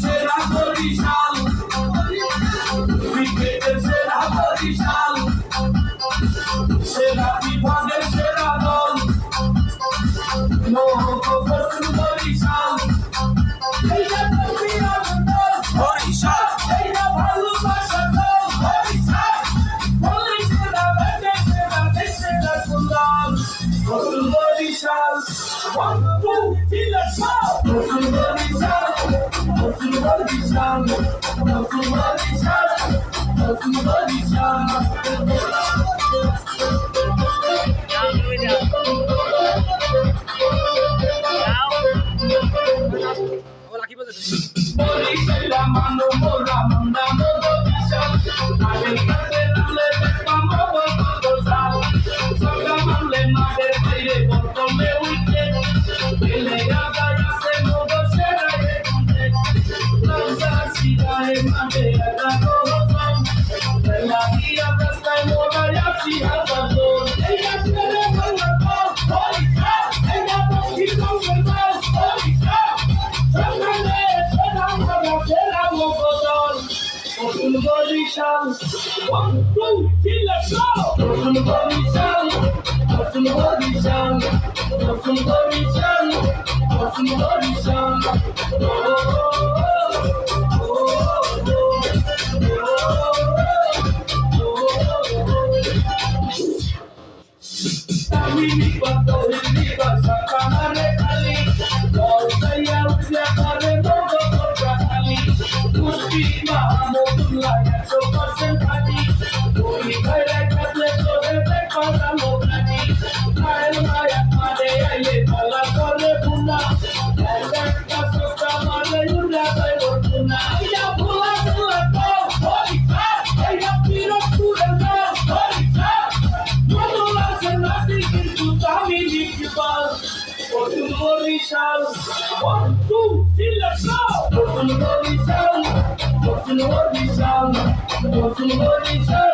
সেরা বরিশাল ক্রিকেটের সেরা বরিশাল সেরা বিভাগের সেরা দল মহকুমার বরিশাল এইটা তো বিরাট দল বরিশাল এইটা ভালোবাসার দল বরিশাল বরিশাল ব্যাটে সেরা দেশের ফুটবল নতুন বরিশাল 1 2 3 let's go নতুন বরিশাল নতুন বরিশাল নতুন বরিশাল নতুন বরিশাল বরিশাল মানো মোরা মন্দা বরিশাল আগে কাছে নালে দেখবা মগো বরিশাল সগা মানলে মাঠের বাইরে বর্তমে উঠে এলে রাজা আছে মগো সেরা রে রাজা সিরায় মাঠে একা গোসম লাগিয়া রাস্তায় মোরা আসি হাজার এই রাস্তায় ভালো বরিশাল এই রাস্তা কি করবে বরিশাল সকালে সেরা মগো সেরা মগো দল নতুন বরিশাল 1 2 3 let's go নতুন বরিশাল নতুন বরিশাল নতুন বরিশাল নতুন বরিশাল আমি নিকট হইলি বাসা কামারে খালি লড়াইয়া উঠিয়া করে মগো কথা খালি মুস্তি মাহমুদুল্লাহ 100% খালি ওই ঘরে কাছে তোরে দেখা লোকানি মায়ের মায়া মারে আইলে ভালা করে বুনা একটা সস্তা মারে উড়া যায় বর্তনা ইয়া ভুলা ভুলা তো বরিশাল এইটা বিরাট পুরে তো বরিশাল মধুলা সে নাতি কিন্তু আমি লিখবাল নতুন বরিশাল 1 2 3 let's go নতুন বরিশাল নতুন বরিশাল নতুন বরিশাল